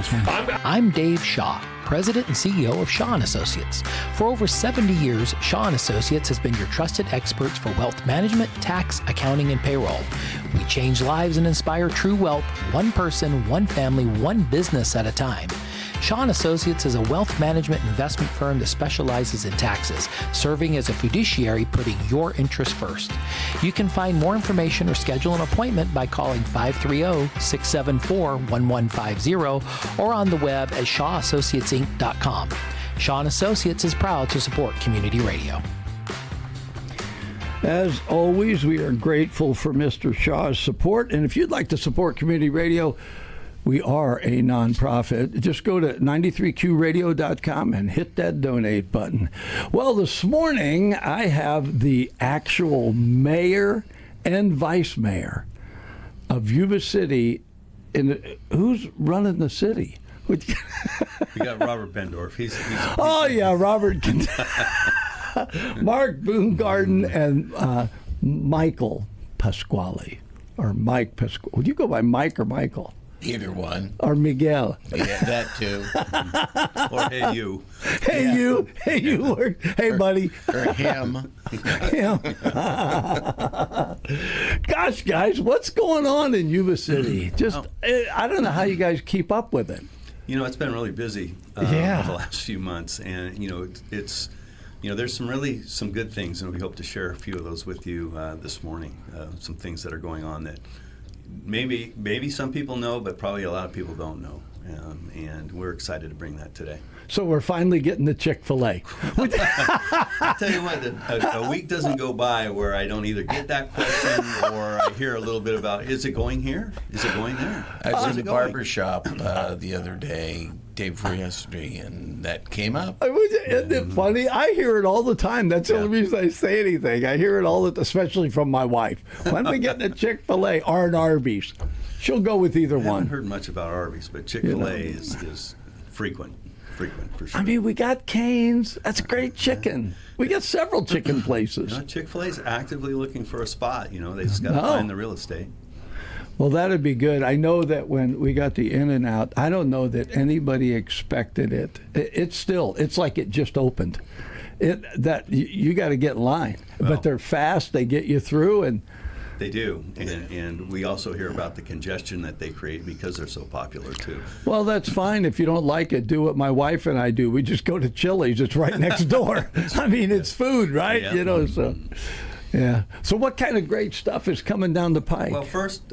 this one. I'm Dave Shaw, President and CEO of Shaw & Associates. For over 70 years, Shaw & Associates has been your trusted experts for wealth management, tax, accounting, and payroll. We change lives and inspire true wealth, one person, one family, one business at a time. Shaw & Associates is a wealth management investment firm that specializes in taxes, serving as a fiduciary, putting your interests first. You can find more information or schedule an appointment by calling 530-674-1150 or on the web at shawassociatesinc.com. Shaw & Associates is proud to support community radio. As always, we are grateful for Mr. Shaw's support. And if you'd like to support community radio, we are a nonprofit. Just go to 93qradio.com and hit that donate button. Well, this morning I have the actual mayor and vice mayor of Yuba City. Who's running the city? We got Robert Bendorf. He's oh, yeah, Robert. Marc Boomgaarden and Michael Pasquale. Or Mike Pasquale. Would you go by Mike or Michael? Either one. Or Miguel. Yeah, that too. Or hey you. Hey yeah. You. Hey you. Or, hey buddy. Or him. Him. Gosh, guys, what's going on in Yuba City? Just, I don't know how you guys keep up with it. You know, it's been really busy the last few months. And, you know, it's there's some good things, and we hope to share a few of those with you this morning. Some things that are going on that maybe some people know, but probably a lot of people don't know. And we're excited to bring that today. So we're finally getting the Chick-fil-A. I tell you what, a week doesn't go by where I don't either get that question or I hear a little bit about, is it going here? Is it going there? I was in the barber shop the other day, day before yesterday, and that came up. Isn't it funny? I hear it all the time. That's the only reason I say anything. I hear it all, especially from my wife. When we get the Chick-fil-A or an Arby's, she'll go with either one. I haven't heard much about Arby's, but Chick-fil-A is frequent for sure. I mean, we got Cane's. That's great chicken. We got several chicken places. Chick-fil-A is actively looking for a spot. They just got to find the real estate. Well, that'd be good. I know that when we got the In-N-Out, I don't know that anybody expected it. It's like it just opened. You got to get in line, but they're fast. They get you through, and they do, and we also hear about the congestion that they create because they're so popular too. Well, that's fine. If you don't like it, do what my wife and I do. We just go to Chili's. It's right next door. I mean, it's food, right? Yeah. So. Yeah. So what kind of great stuff is coming down the pike? Well, first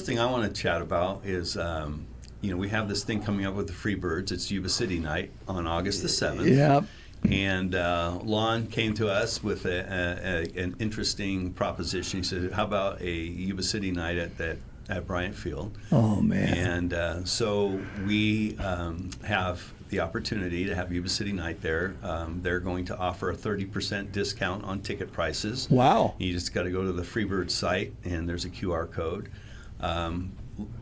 thing I want to chat about is, we have this thing coming up with the Freebirds. It's Yuba City Night on August the 7th. Yeah. And Lon came to us with an interesting proposition. He said, how about a Yuba City Night at Bryant Field? Oh, man. And so we have the opportunity to have Yuba City Night there. They're going to offer a 30% discount on ticket prices. Wow. You just got to go to the Freebird site, and there's a QR code.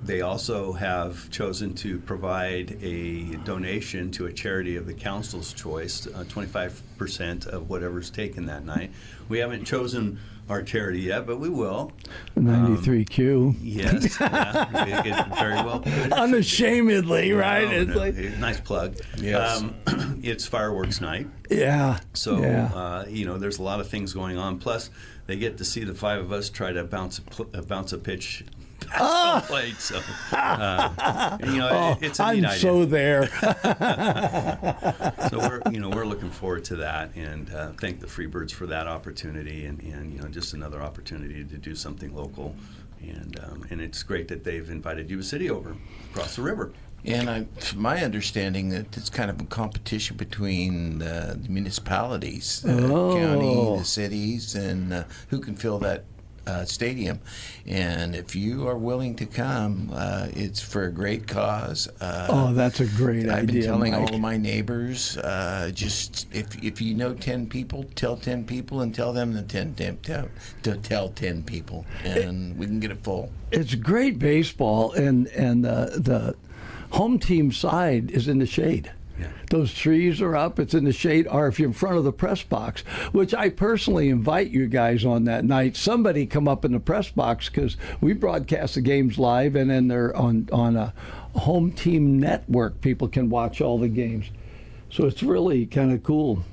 They also have chosen to provide a donation to a charity of the council's choice, 25% of whatever's taken that night. We haven't chosen our charity yet, but we will. 93Q. Yes, it very well could. Unashamedly, right? No, it's like nice plug. Yes. It's fireworks night. Yeah. So there's a lot of things going on. Plus, they get to see the five of us try to bounce a pitch. Played, so it's a neat idea. I'm so there. So we're looking forward to that, and thank the Freebirds for that opportunity, and just another opportunity to do something local, and it's great that they've invited Yuba City over across the river. And my understanding that it's kind of a competition between the municipalities, the county, the cities, and who can fill that stadium. And if you are willing to come, it's for a great cause. That's a great idea. I've been telling Mike. all of my neighbors, just if you know 10 people, tell 10 people, and tell them to tell 10 people, and we can get it full. It's great baseball, and the home team side is in the shade. Yeah. Those trees are up, it's in the shade, or if you're in front of the press box, which I personally invite you guys on that night, somebody come up in the press box, because we broadcast the games live, and then they're on a home team network. People can watch all the games. So it's really kind of cool.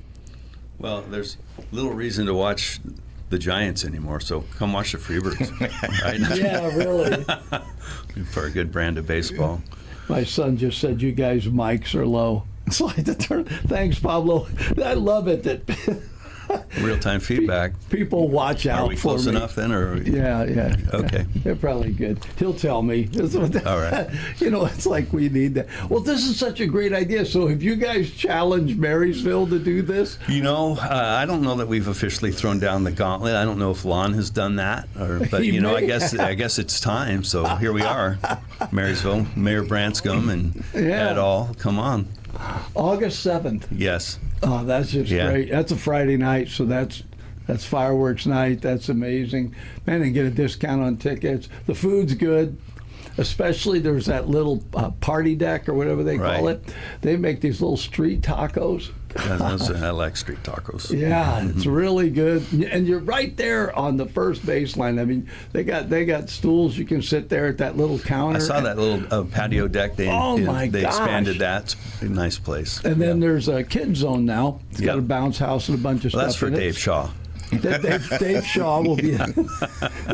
Well, there's little reason to watch the Giants anymore, so come watch the Freebirds. Right? Yeah, really. For a good brand of baseball. My son just said, you guys' mics are low. So I had to turn. Thanks, Pablo. I love it that Real-time feedback. people watch out for me. Are we close enough then? Or Yeah. Okay. They're probably good. He'll tell me. All right. It's like we need that. Well, this is such a great idea. So have you guys challenged Marysville to do this? I don't know that we've officially thrown down the gauntlet. I don't know if Lon has done that, but He may I guess it's time. So here we are, Marysville, Mayor Branscombe, and Yeah. et al. Come on. August 7th. Yes. Oh, that's just great. That's a Friday night, so that's fireworks night. That's amazing. Man, and get a discount on tickets. The food's good. Especially there's that little party deck or whatever they call it. They make these little street tacos. I like street tacos. Yeah, it's really good, and you're right there on the first baseline. I mean, they got stools you can sit there at that little counter. I saw that little patio deck. They expanded that. It's a nice place. And then there's a kid zone now. It's got a bounce house and a bunch of stuff. That's for in Dave Shaw. Dave Shaw will be.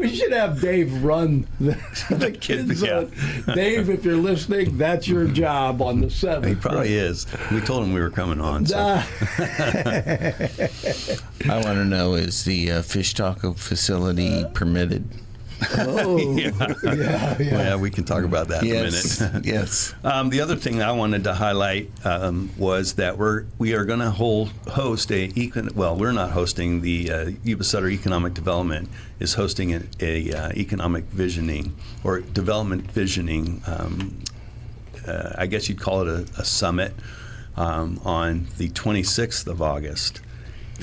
We should have Dave run the kids zone. Dave, if you're listening, that's your job on the 7th. He probably is. We told him we were coming on. So. I want to know, is the fish taco facility permitted? Oh, yeah. We can talk about that in a minute. Yes. The other thing I wanted to highlight was that we are going to host we're not hosting. The Yuba Sutter Economic Development is hosting a economic visioning or development visioning. I guess you'd call it a summit on the 26th of August.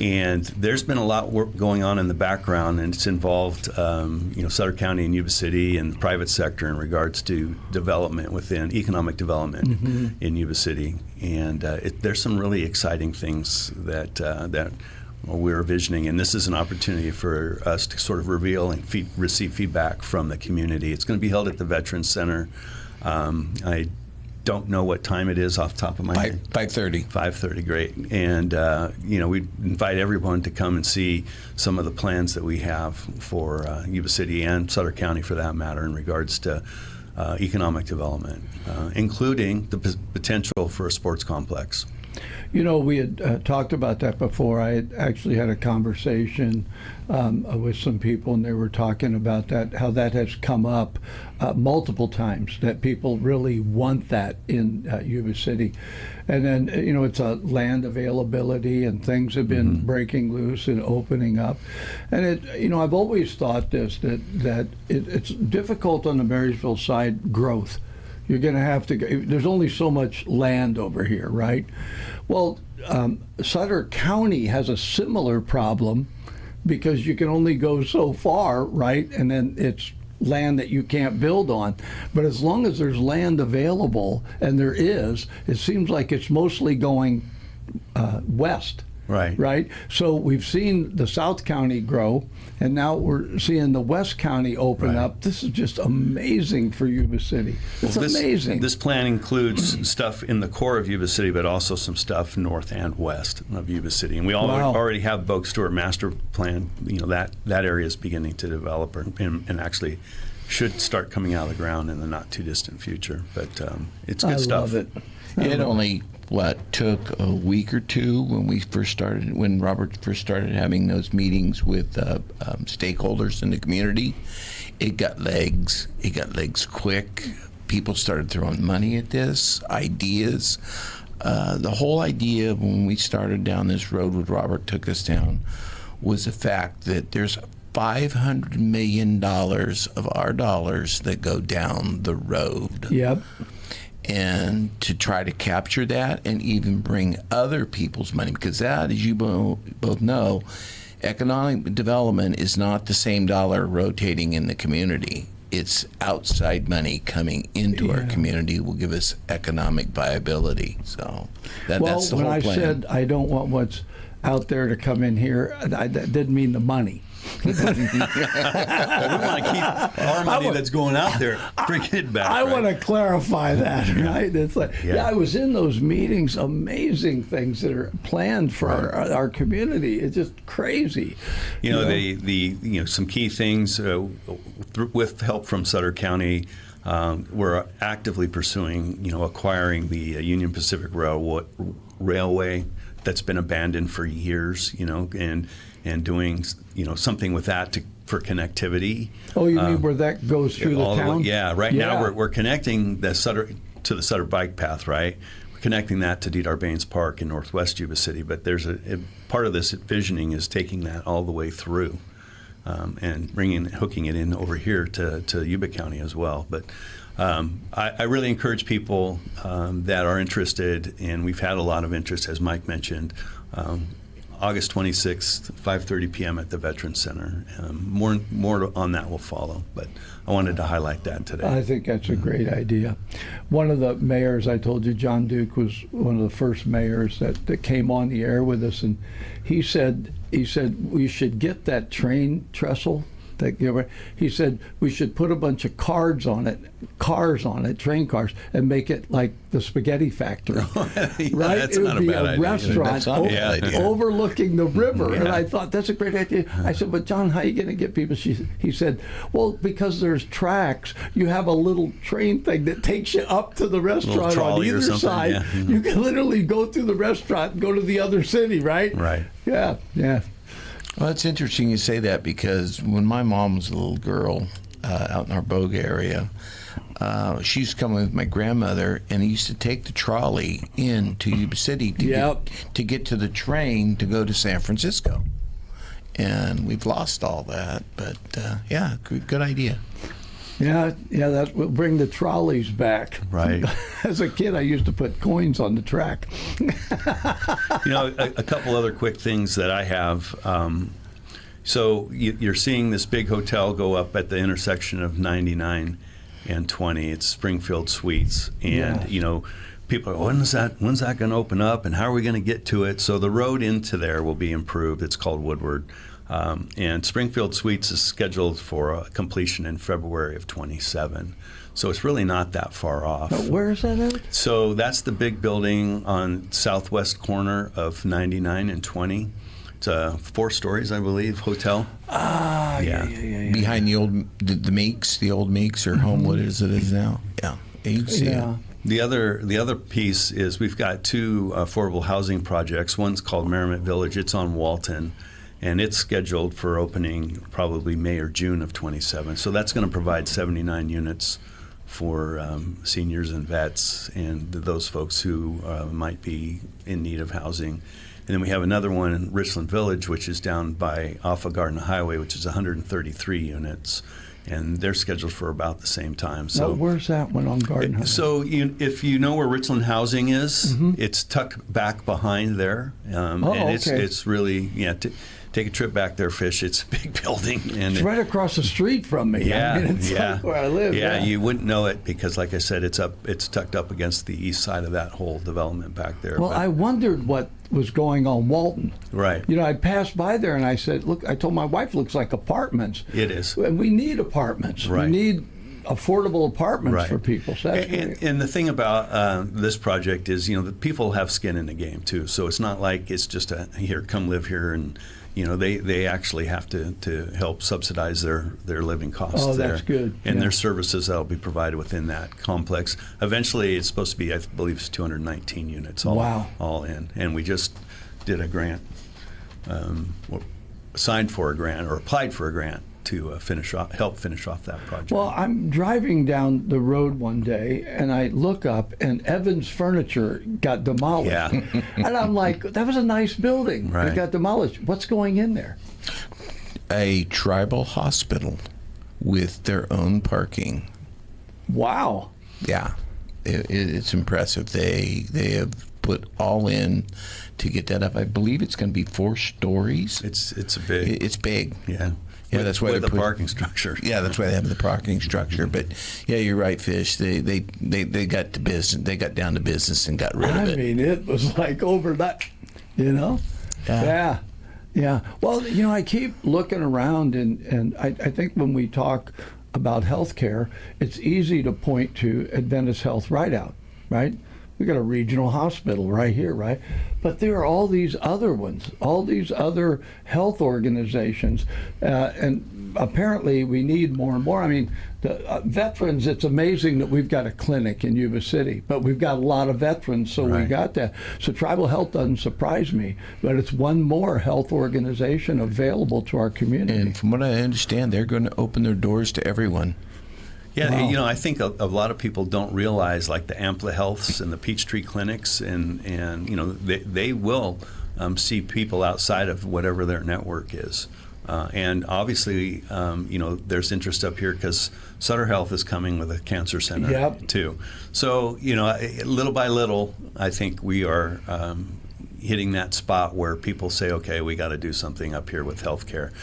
And there's been a lot going on in the background, and it's involved, Sutter County and Yuba City and the private sector in regards to development economic development in Yuba City. And there's some really exciting things that we're visioning, and this is an opportunity for us to sort of reveal and receive feedback from the community. It's going to be held at the Veterans Center. I don't know what time it is off the top of my head. 5:30. 5:30, great. And, we invite everyone to come and see some of the plans that we have for Yuba City and Sutter County, for that matter, in regards to economic development, including the potential for a sports complex. We had talked about that before. I had actually had a conversation with some people, and they were talking about that, how that has come up multiple times, that people really want that in Yuba City. And then, it's a land availability, and things have been breaking loose and opening up. And I've always thought this, that it's difficult on the Marysville side, growth. You're going to have to, there's only so much land over here, right? Well, Sutter County has a similar problem, because you can only go so far, right? And then it's land that you can't build on. But as long as there's land available, and there is, it seems like it's mostly going west. Right. So we've seen the South County grow, and now we're seeing the West County open up. This is just amazing for Yuba City. It's amazing. This plan includes stuff in the core of Yuba City, but also some stuff north and west of Yuba City. And we already have Bogue Stewart master plan. That area is beginning to develop and actually should start coming out of the ground in the not too distant future. But it's good stuff. I love it. It only took a week or two when Robert first started having those meetings with stakeholders in the community. It got legs. It got legs quick. People started throwing money at this, ideas. The whole idea when we started down this road, what Robert took us down, was the fact that there's $500 million of our dollars that go down the road. Yep. And to try to capture that and even bring other people's money, because that, as you both know, economic development is not the same dollar rotating in the community. it's outside money coming into our community will give us economic viability. So that's the whole plan. When I said I don't want what's out there to come in here, I didn't mean the money. We want to keep our money that's going out there, bring it back. I want to clarify that, right? It's like, I was in those meetings, amazing things that are planned for our community. It's just crazy. The some key things with help from Sutter County. We're actively pursuing, acquiring the Union Pacific Railway that's been abandoned for years, and doing, something with that for connectivity. Oh, you mean where that goes through the town? Right now we're connecting the Sutter to the Sutter Bike Path, right? We're connecting that to Dedar Baines Park in northwest Yuba City, but there's a part of this visioning is taking that all the way through and hooking it in over here to Yuba County as well. But I really encourage people that are interested, and we've had a lot of interest, as Mike mentioned, August 26th, 5:30 p.m. at the Veterans Center. More on that will follow, but I wanted to highlight that today. I think that's a great idea. One of the mayors, I told you, John Duke, was one of the first mayors that came on the air with us, and he said we should get that train trestle. He said we should put a bunch of cars on it, train cars, and make it like the spaghetti factory. Right? That's it would not be a bad a idea. restaurant overlooking the river. And I thought, that's a great idea. I said, but John, how are you going to get people? He said, well, because there's tracks, you have a little train thing that takes you up to the restaurant on either side. Yeah. Mm-hmm. You can literally go through the restaurant and go to the other city, right? Right. Yeah. Well, it's interesting you say that, because when my mom was a little girl out in our Bogue area, she used to come with my grandmother, and he used to take the trolley into Yuba City to get to the train to go to San Francisco. And we've lost all that, but good idea. Yeah, that will bring the trolleys back. Right. As a kid, I used to put coins on the track. A couple other quick things that I have. So you're seeing this big hotel go up at the intersection of 99 and 20. It's Springfield Suites, and people are, when's that going to open up, and how are we going to get to it? So the road into there will be improved. It's called Woodward. And Springfield Suites is scheduled for completion in February of 27. So it's really not that far off. But where is that at? So that's the big building on southwest corner of 99 and 20. It's 4 stories, I believe, hotel. Yeah. Behind the old Meeks, the old Meeks, or Homewood as it is now. Yeah, you can see it. The other piece is we've got 2 affordable housing projects. One's called Merrimack Village. It's on Walton. And it's scheduled for opening probably May or June of 27. So that's going to provide 79 units for seniors and vets and those folks who might be in need of housing. And then we have another one in Richland Village, which is down by off of Garden Highway, which is 133 units. And they're scheduled for about the same time. So now, where's that one on Garden Highway? So if you know where Richland Housing is, it's tucked back behind there. It's really, take a trip back there, Fish. It's a big building. And it's right across the street from me. It's like where I live. Yeah, you wouldn't know it because, like I said, it's tucked up against the east side of that whole development back there. Well, I wondered what was going on Walton. Right. I passed by there and I said, look, I told my wife, looks like apartments. It is. And we need apartments. Right. We need affordable apartments for people. So and the thing about this project is, the people have skin in the game too. So it's not like it's just here, come live here, and they actually have to help subsidize their living costs there. Oh, that's good. And there's services that will be provided within that complex. Eventually, it's supposed to be, I believe, it's 219 units all in. And we just did a grant, applied for a grant to help finish off that project. Well, I'm driving down the road one day, and I look up, and Evans Furniture got demolished. Yeah. And I'm like, that was a nice building. Right. It got demolished. What's going in there? A tribal hospital with their own parking. Wow. Yeah, it's impressive. They have put all in to get that up. I believe it's going to be 4 stories. It's big. It's big. Yeah. Yeah, that's why with they the put parking structure. Yeah, that's why they have the parking structure. But yeah, you're right, Fish. They got to business. They got down to business and got rid of it. I mean, it was like overnight, you know? Yeah. Yeah. Well, I keep looking around, and I think when we talk about healthcare, it's easy to point to Adventist Health Rideout, right? We got a regional hospital right here, right? But there are all these other ones, all these other health organizations, and apparently we need more and more. I mean, the veterans, it's amazing that we've got a clinic in Yuba City, but we've got a lot of veterans, so we got that. So tribal health doesn't surprise me, but it's one more health organization available to our community. And from what I understand, they're going to open their doors to everyone. Yeah, wow. I think a lot of people don't realize, like the Ampla Healths and the Peachtree Clinics, and they will see people outside of whatever their network is. And obviously, there's interest up here because Sutter Health is coming with a cancer center too. So, little by little, I think we are hitting that spot where people say, okay, we got to do something up here with healthcare.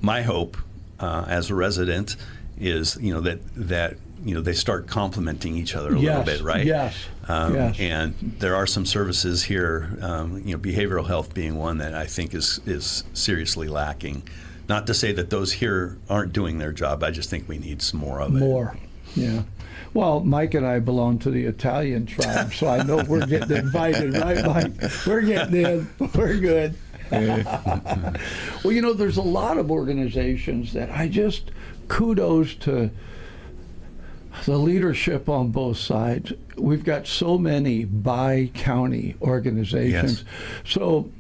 My hope as a resident is that they start complementing each other a little bit, right? Yes. And there are some services here, behavioral health being one that I think is seriously lacking. Not to say that those here aren't doing their job. I just think we need some more of it. More, yeah. Well, Mike and I belong to the Italian tribe, so I know we're getting invited, right, Mike? We're getting in. We're good. Well, there's a lot of organizations that I just kudos to the leadership on both sides. We've got so many bi-county organizations. Yes. So,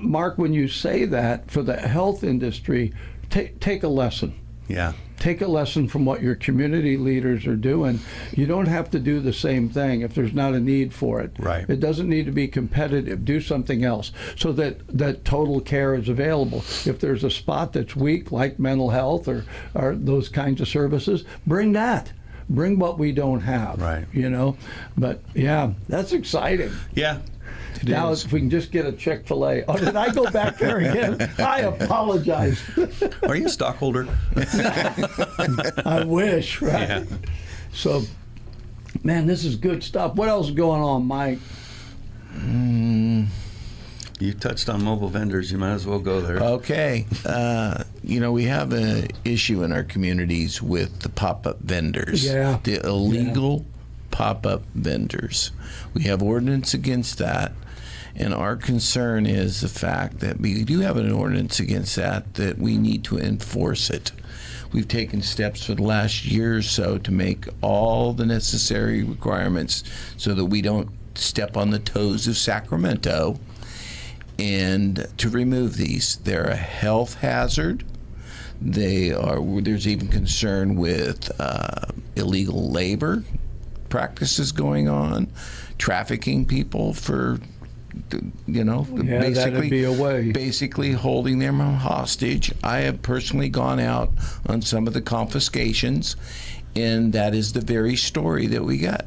Mark, when you say that for the health industry, take a lesson. Yeah. Take a lesson from what your community leaders are doing. You don't have to do the same thing if there's not a need for it. Right. It doesn't need to be competitive. Do something else so that total care is available. If there's a spot that's weak, like mental health or those kinds of services, bring that. Bring what we don't have. Right. But yeah, that's exciting. Yeah. Now, if we can just get a Chick-fil-A. Oh, did I go back there again? I apologize. Are you a stockholder? I wish, right? Yeah. So, man, this is good stuff. What else is going on, Mike? You touched on mobile vendors. You might as well go there. Okay. We have an issue in our communities with the pop-up vendors. Yeah. The illegal pop-up vendors. We have ordinance against that. And our concern is the fact that we do have an ordinance against that we need to enforce it. We've taken steps for the last year or so to make all the necessary requirements so that we don't step on the toes of Sacramento and to remove these. They're a health hazard. There's even concern with illegal labor practices going on, trafficking people for that'd be a way. Basically holding them hostage. I have personally gone out on some of the confiscations, and that is the very story that we got.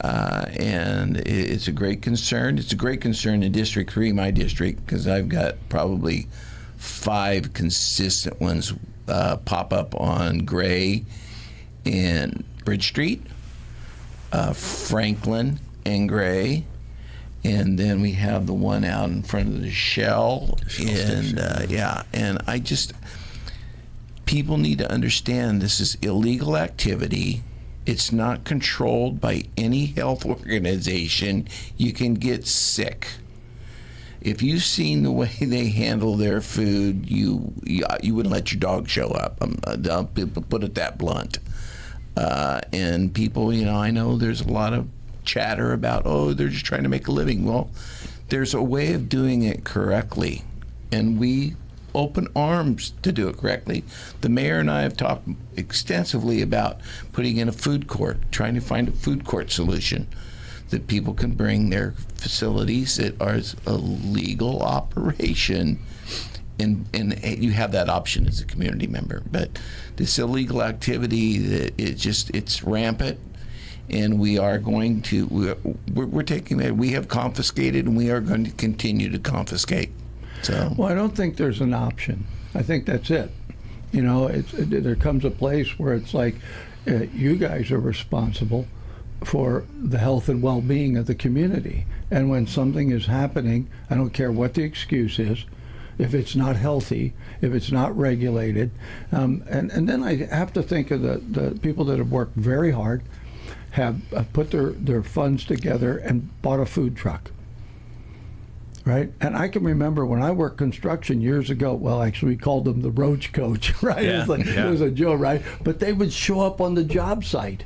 And it's a great concern. It's a great concern in District 3, my district, because I've got probably 5 consistent ones pop up on Gray and Bridge Street, Franklin and Gray, and then we have the one out in front of the Shell. And I just, people need to understand this is illegal activity. It's not controlled by any health organization. You can get sick. If you've seen the way they handle their food, you wouldn't let your dog show up. I'll put it that blunt. And people, I know there's a lot of chatter about, they're just trying to make a living. Well, there's a way of doing it correctly, and we open arms to do it correctly. The mayor and I have talked extensively about putting in a food court, trying to find a food court solution that people can bring their facilities that are a legal operation, and you have that option as a community member. But this illegal activity, it's rampant, and we are going to, we're taking that. We have confiscated, and we are going to continue to confiscate. So, well, I don't think there's an option. I think that's it. There comes a place where it's like you guys are responsible for the health and well-being of the community. And when something is happening, I don't care what the excuse is, if it's not healthy, if it's not regulated. And then I have to think of the people that have worked very hard, have put their funds together and bought a food truck. Right? And I can remember when I worked construction years ago, well, actually we called them the roach coach, right? Yeah, It was a joke, right? But they would show up on the job site.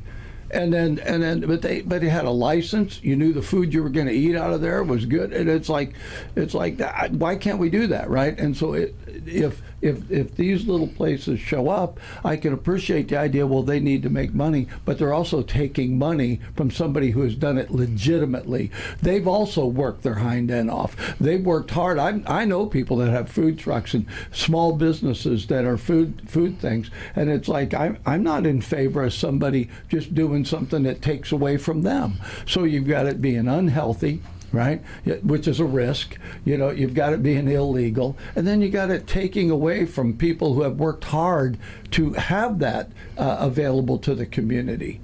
But they had a license. You knew the food you were going to eat out of there was good, and it's like that. Why can't we do that, right? And so if these little places show up, I can appreciate the idea. Well, they need to make money, but they're also taking money from somebody who has done it legitimately. They've also worked their hind end off. They've worked hard. I know people that have food trucks and small businesses that are food things, and it's like I'm not in favor of somebody just doing something that takes away from them. So you've got it being unhealthy, right? Which is a risk. You've got it being illegal, and then you got it taking away from people who have worked hard to have that available to the community.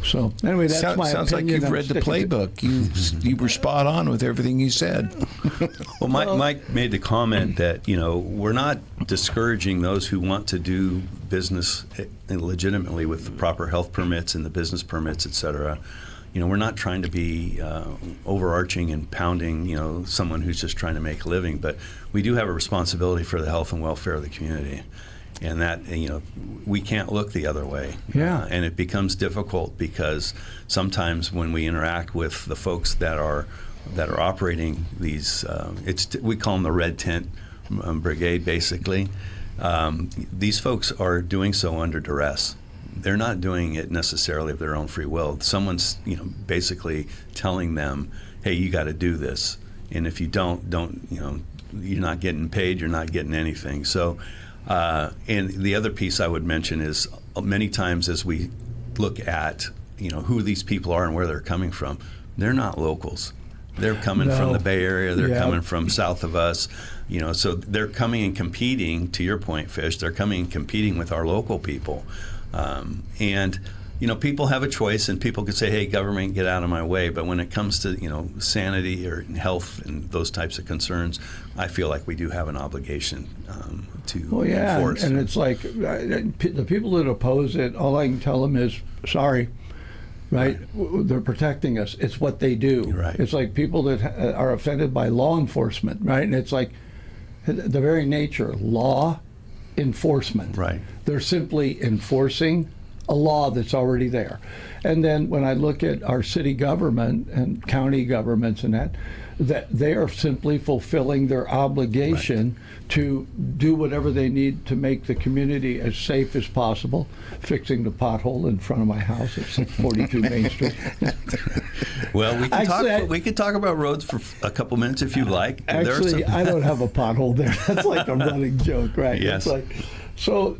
So anyway, that's my opinion. Sounds like you've read the playbook. You were spot on with everything you said. Well, Mike made the comment that we're not discouraging those who want to do business legitimately with the proper health permits and the business permits, et cetera. We're not trying to be overarching and pounding someone who's just trying to make a living, but we do have a responsibility for the health and welfare of the community. And that, we can't look the other way. Yeah. And it becomes difficult because sometimes when we interact with the folks that are operating these, we call them the red tent brigade, basically. These folks are doing so under duress. They're not doing it necessarily of their own free will. Someone's, basically telling them, hey, you got to do this. And if you don't, you're not getting paid, you're not getting anything. So, and the other piece I would mention is many times as we look at, who these people are and where they're coming from, they're not locals. They're coming from the Bay Area. They're coming from south of us. So they're coming and competing, to your point, Fish, they're coming and competing with our local people. And people have a choice, and people could say, hey, government, get out of my way. But when it comes to, sanity or health and those types of concerns, I feel like we do have an obligation to enforce. And it's like the people that oppose it, all I can tell them is, sorry, right? They're protecting us. It's what they do. Right. It's like people that are offended by law enforcement, right? And it's like the very nature, law enforcement. Right. They're simply enforcing a law that's already there. And then when I look at our city government and county governments and that they are simply fulfilling their obligation to do whatever they need to make the community as safe as possible, fixing the pothole in front of my house at 642 Main Street. Well, we could talk about roads for a couple minutes if you like. Actually, I don't have a pothole there. That's like a running joke, right? Yes. It's like,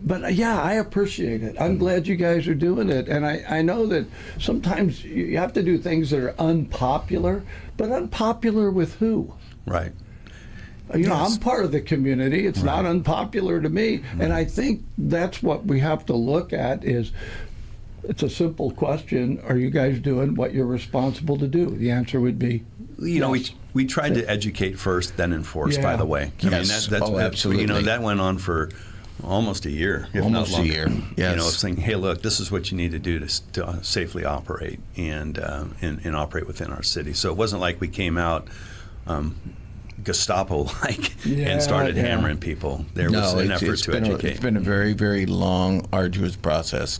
but I appreciate it. I'm glad you guys are doing it. And I know that sometimes you have to do things that are unpopular, but unpopular with who? Right. I'm part of the community. It's not unpopular to me. And I think that's what we have to look at is, it's a simple question. Are you guys doing what you're responsible to do? The answer would be yes. We tried to educate first, then enforce, by the way. I mean, that's absolutely. That went on for almost a year, if not longer. A year, yes. Saying, hey, look, this is what you need to do to safely operate and operate within our city. So it wasn't like we came out Gestapo-like and started hammering people. There was an effort to educate. It's been a very, very long, arduous process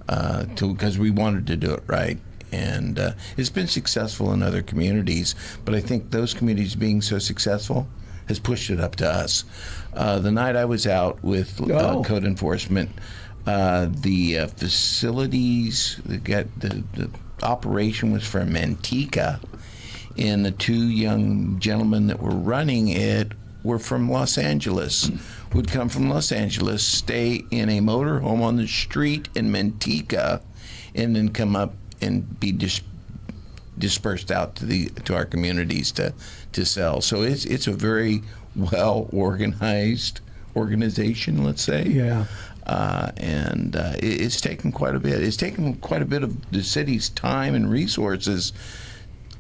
because we wanted to do it right. And it's been successful in other communities, but I think those communities being so successful has pushed it up to us. The night I was out with code enforcement, the facilities, the operation was from Manteca, and the two young gentlemen that were running it were from Los Angeles, would come from Los Angeles, stay in a motorhome on the street in Manteca, and then come up and be dispersed out to our communities to sell. So it's a very well organized organization, let's say. Yeah. And it's taken quite a bit. It's taken quite a bit of the city's time and resources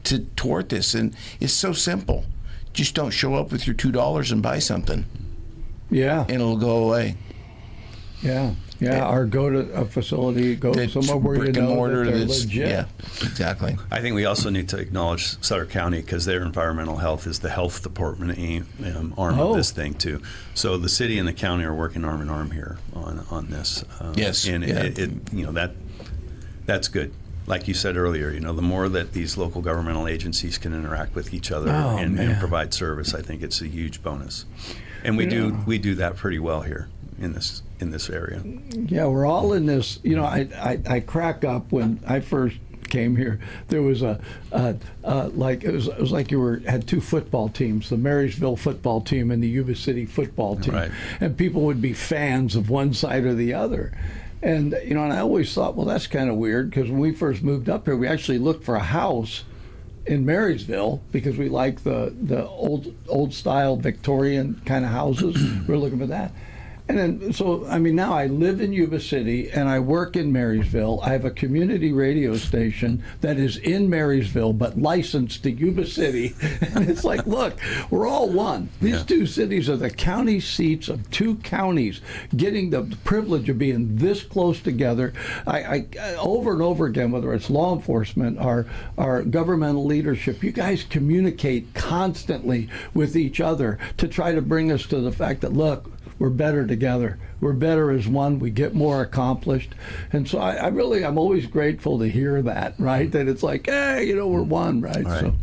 to thwart this. And it's so simple. Just don't show up with your $2 and buy something. Yeah. And it'll go away. Yeah. Yeah, or go to a facility, go somewhere where you know that they're legit. Yeah, exactly. I think we also need to acknowledge Sutter County because their environmental health is the health department arm of this thing too. So the city and the county are working arm in arm here on this. Yes, and that's good. Like you said earlier, the more that these local governmental agencies can interact with each other and provide service, I think it's a huge bonus. And we do that pretty well here in this area. Yeah, we're all in this. I crack up when I first came here. There was it was like you had two football teams, the Marysville football team and the Yuba City football team, right. And people would be fans of one side or the other. And and I always thought, well, that's kind of weird because when we first moved up here, we actually looked for a house in Marysville because we like the old style Victorian kind of houses. We're looking for that. And then, so, now I live in Yuba City and I work in Marysville. I have a community radio station that is in Marysville but licensed to Yuba City. And it's like, look, we're all one. These two cities are the county seats of two counties, getting the privilege of being this close together. I over and over again, whether it's law enforcement or governmental leadership, you guys communicate constantly with each other to try to bring us to the fact that, look, we're better together. We're better as one. We get more accomplished. And so I'm always grateful to hear that, right? That it's like, hey, we're one, right? Right.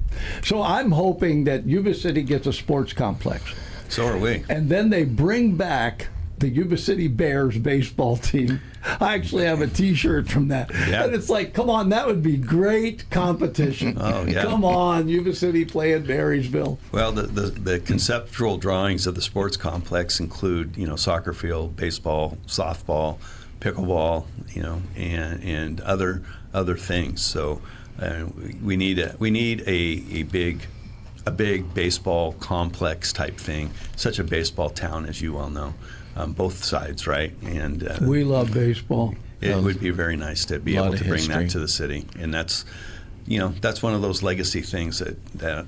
So I'm hoping that Yuba City gets a sports complex. So are we. And then they bring back the Yuba City Bears baseball team. I actually have a T-shirt from that. Yeah. And it's like, come on, that would be great competition. Oh, yeah. Come on, Yuba City playing Marysville. Well, the conceptual drawings of the sports complex include, soccer field, baseball, softball, pickleball, and other things. So we need a big baseball complex type thing. Such a baseball town, as you well know. Both sides, right? And we love baseball. It would be very nice to be able to bring that to the city, and that's one of those legacy things that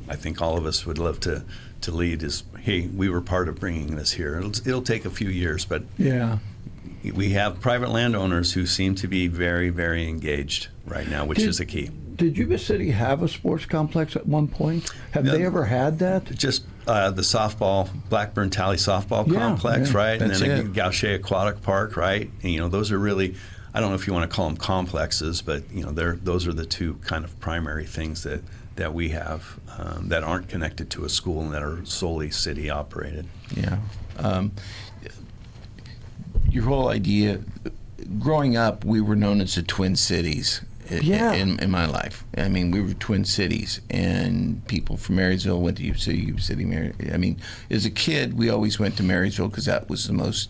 I think all of us would love to lead. Is, hey, we were part of bringing this here. It'll take a few years, but we have private landowners who seem to be very, very engaged right now, which is a key. Did Yuba City have a sports complex at one point? Have they ever had that? Just the Blackburn Tally softball complex, right? And then Gaucher Aquatic Park, right? And, those are really, I don't know if you want to call them complexes, but, those are the two kind of primary things that we have that aren't connected to a school and that are solely city operated. Yeah. Your whole idea, growing up, we were known as the Twin Cities. In my life. We were Twin Cities, and people from Marysville went to Yuba City. As a kid, we always went to Marysville because that was the most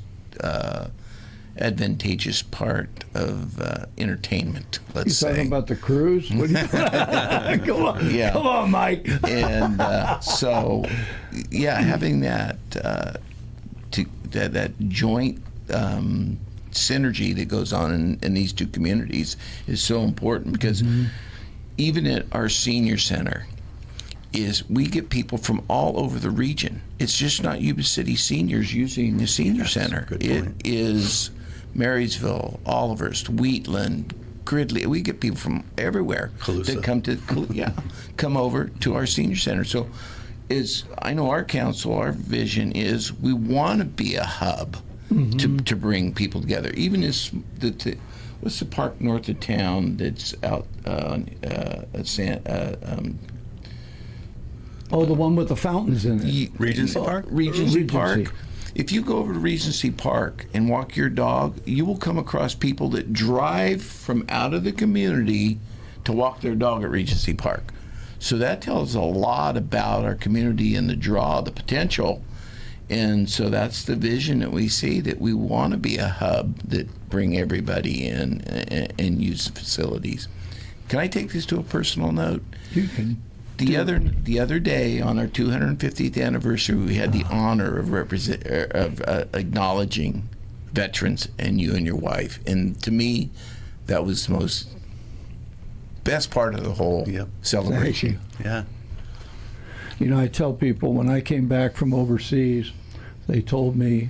advantageous part of entertainment, let's say. You talking about the cruise? What are you Come on. Yeah. Come on, Mike. And so, having that that joint synergy that goes on in these two communities is so important because even at our senior center we get people from all over the region. It's just not Yuba City seniors using the senior center. It is Marysville, Olivehurst, Wheatland, Gridley. We get people from everywhere that come over to our senior center. So I know our council, our vision is we want to be a hub to bring people together. Even what's the park north of town that's out at the one with the fountains in it. Regency Park? Regency Park. If you go over to Regency Park and walk your dog, you will come across people that drive from out of the community to walk their dog at Regency Park. So that tells a lot about our community and the draw, the potential. And so that's the vision that we see, that we want to be a hub that bring everybody in and use the facilities. Can I take this to a personal note? You can. The other day on our 250th anniversary, we had the honor of acknowledging veterans and you and your wife, and to me, that was the best part of the whole celebration. Yeah. You know, I tell people when I came back from overseas, they told me,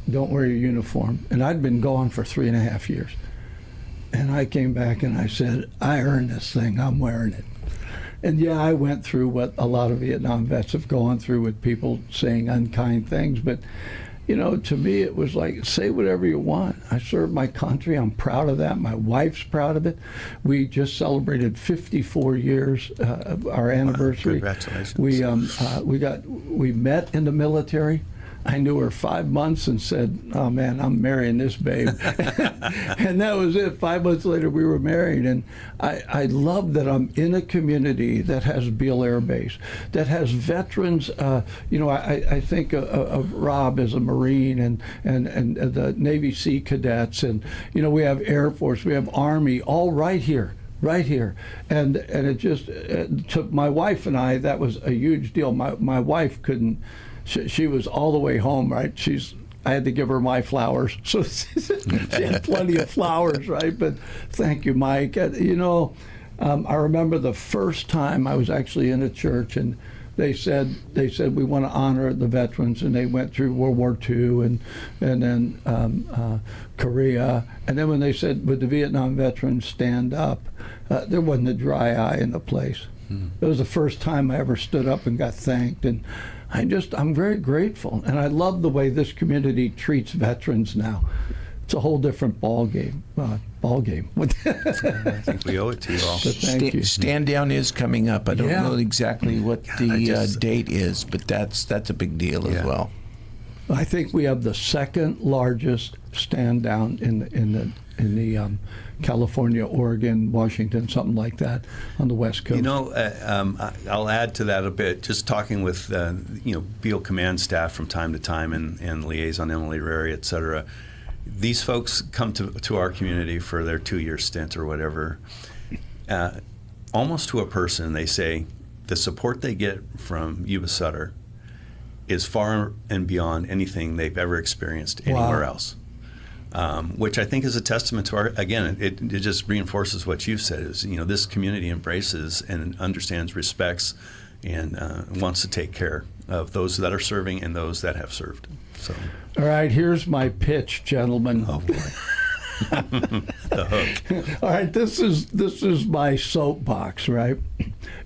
"Don't wear your uniform," and I'd been gone for 3.5 years, and I came back and I said, "I earned this thing. I'm wearing it." And yeah, I went through what a lot of Vietnam vets have gone through with people saying unkind things, but you know, to me it was like, say whatever you want. I served my country. I'm proud of that. My wife's proud of it. We just celebrated 54 years of our anniversary. Wow, congratulations. We met in the military. I knew her 5 months and said, "Oh man, I'm marrying this babe." And that was it. 5 months later, we were married. And I love that I'm in a community that has Beale Air Base, that has veterans. You know, I think of Rob as a Marine and the Navy Sea cadets. And, you know, we have Air Force, we have Army, all right here. And it just took my wife and I, that was a huge deal. My wife couldn't. She was all the way home, right? I had to give her my flowers, so she had plenty of flowers, right? But thank you, Mike. You know, I remember the first time I was actually in a church, and they said we want to honor the veterans, and they went through World War II and then Korea, and then when they said, "Would the Vietnam veterans stand up?" There wasn't a dry eye in the place. It was the first time I ever stood up and got thanked, and I'm very grateful, and I love the way this community treats veterans now. It's a whole different ball game. I think we owe it to you all. So thank you. Stand Down is coming up. I don't know exactly what the date is, but that's a big deal as well. I think we have the second largest stand down in the California, Oregon, Washington, something like that, on the West Coast. You know, I'll add to that a bit. Just talking with Beale Command staff from time to time, and liaison Emily Rary, et cetera. These folks come to our community for their 2-year stint or whatever. Almost to a person, they say the support they get from Yuba Sutter is far and beyond anything they've ever experienced anywhere else. Which I think is a testament to it just reinforces what you've said, is, you know, this community embraces and understands, respects, and wants to take care of those that are serving and those that have served. So, all right, here's my pitch, gentlemen. Oh boy. The hook. All right, this is my soapbox, right?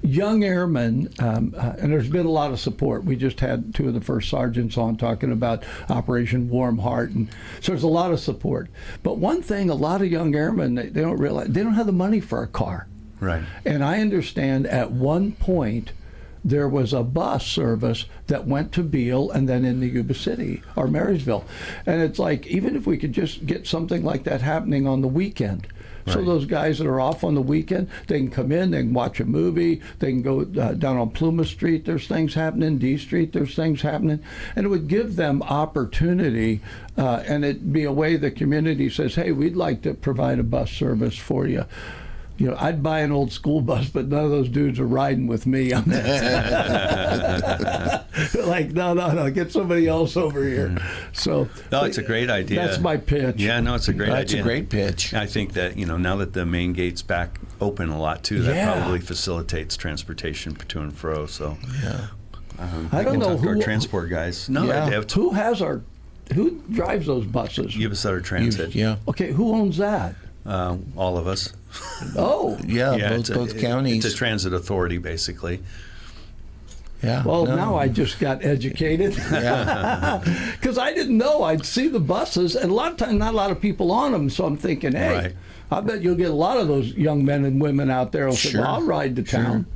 Young airmen, and there's been a lot of support. We just had 2 of the first sergeants on talking about Operation Warm Heart, and so there's a lot of support. But one thing, a lot of young airmen, they don't realize, they don't have the money for a car. Right. And I understand at one point there was a bus service that went to Beale and then into Yuba City or Marysville. And it's like, even if we could just get something like that happening on the weekend. Right. So those guys that are off on the weekend, they can come in, they can watch a movie, they can go down on Pluma Street, there's things happening, D Street, there's things happening. And it would give them opportunity, and it'd be a way the community says, hey, we'd like to provide a bus service for you. You know, I'd buy an old school bus, but none of those dudes are riding with me on that. Like, no, get somebody else over here. So, no, it's a great idea. That's my pitch. Yeah, no, it's a great idea. That's a great pitch. I think that, you know, now that the main gate's back open a lot too, that probably facilitates transportation to and fro. So, I don't know who who our transport guys. No, who drives those buses? Yuba Sutter Transit. Yeah. Okay, who owns that? All of us. Oh. Yeah, both counties. It's a transit authority, basically. Yeah. Well, now I just got educated. Yeah. Because I didn't know. I'd see the buses, and a lot of times not a lot of people on them, so I'm thinking, hey, Right. I bet you'll get a lot of those young men and women out there who'll say, well, I'll ride to town.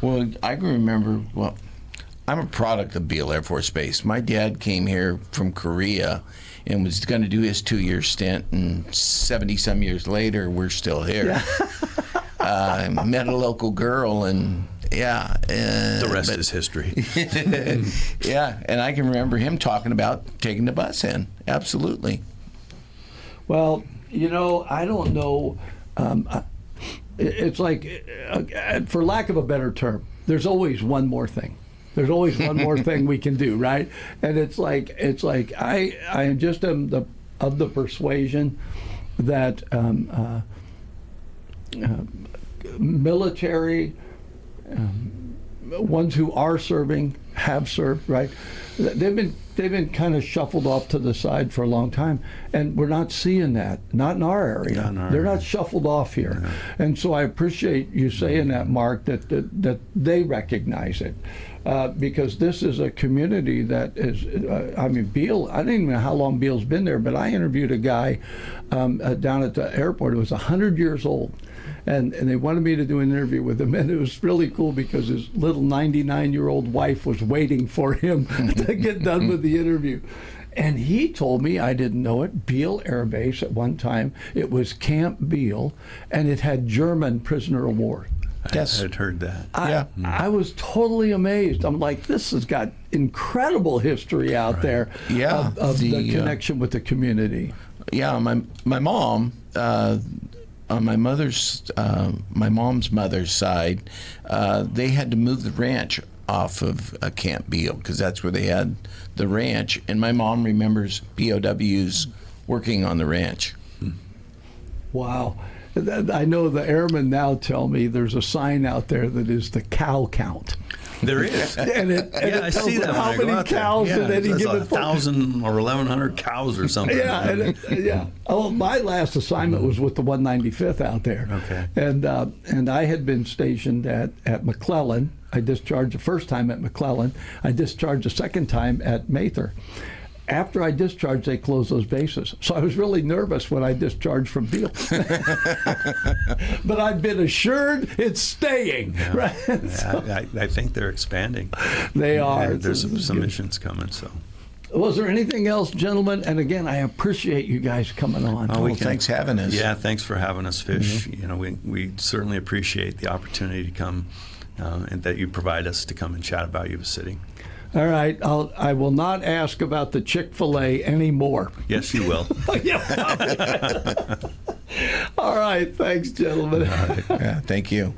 Well, I can remember, I'm a product of Beale Air Force Base. My dad came here from Korea and was going to do his 2-year stint, and 70-some years later, we're still here. Yeah. I met a local girl, and the rest is history. Yeah, and I can remember him talking about taking the bus in. Absolutely. Well, you know, I don't know. it's like, for lack of a better term, there's always one more thing. There's always one more thing we can do, right? And it's like I just am of the persuasion that military, ones who are serving, have served, right? They've been kind of shuffled off to the side for a long time, and we're not seeing that. Not in our area. They're not shuffled off here, and so I appreciate you saying that, Mark. That they recognize it, because this is a community that is. I mean, Beal. I don't even know how long Beal's been there, but I interviewed a guy down at the airport who was 100 years old. And they wanted me to do an interview with him, and it was really cool because his little 99-year-old wife was waiting for him to get done with the interview. And he told me, I didn't know it, Beale Air Base at one time, it was Camp Beale, and it had German prisoner of war. Yes. I had heard that. I was totally amazed. I'm like, this has got incredible history out there of the connection with the community. Yeah, my mom... on my mom's mother's side, they had to move the ranch off of Camp Beale because that's where they had the ranch. And my mom remembers POWs working on the ranch. Wow. I know the airmen now tell me there's a sign out there that is the cow count. There is. And it I tells see them that how when I go many out there. cows at any given point. 1,000 or 1,100 cows or something. Yeah. Oh, my last assignment was with the 195th out there. Okay. And I had been stationed at McClellan. I discharged the first time at McClellan. I discharged the second time at Mather. After I discharged, they closed those bases. So I was really nervous when I discharged from Beale. But I've been assured it's staying. Yeah. Right? Yeah, So, I think they're expanding. they are. There's some missions coming. So. Was there anything else, gentlemen? And again, I appreciate you guys coming on. Thanks for having us. Yeah, thanks for having us, Fish. You know, we certainly appreciate the opportunity to come and that you provide us to come and chat about Yuba City. All right, I will not ask about the Chick-fil-A anymore. Yes, you will. All right, thanks, gentlemen. All right. Yeah, thank you.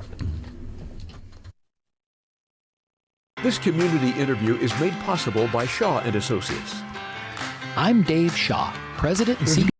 This community interview is made possible by Shaw and Associates. I'm Dave Shaw, President and CEO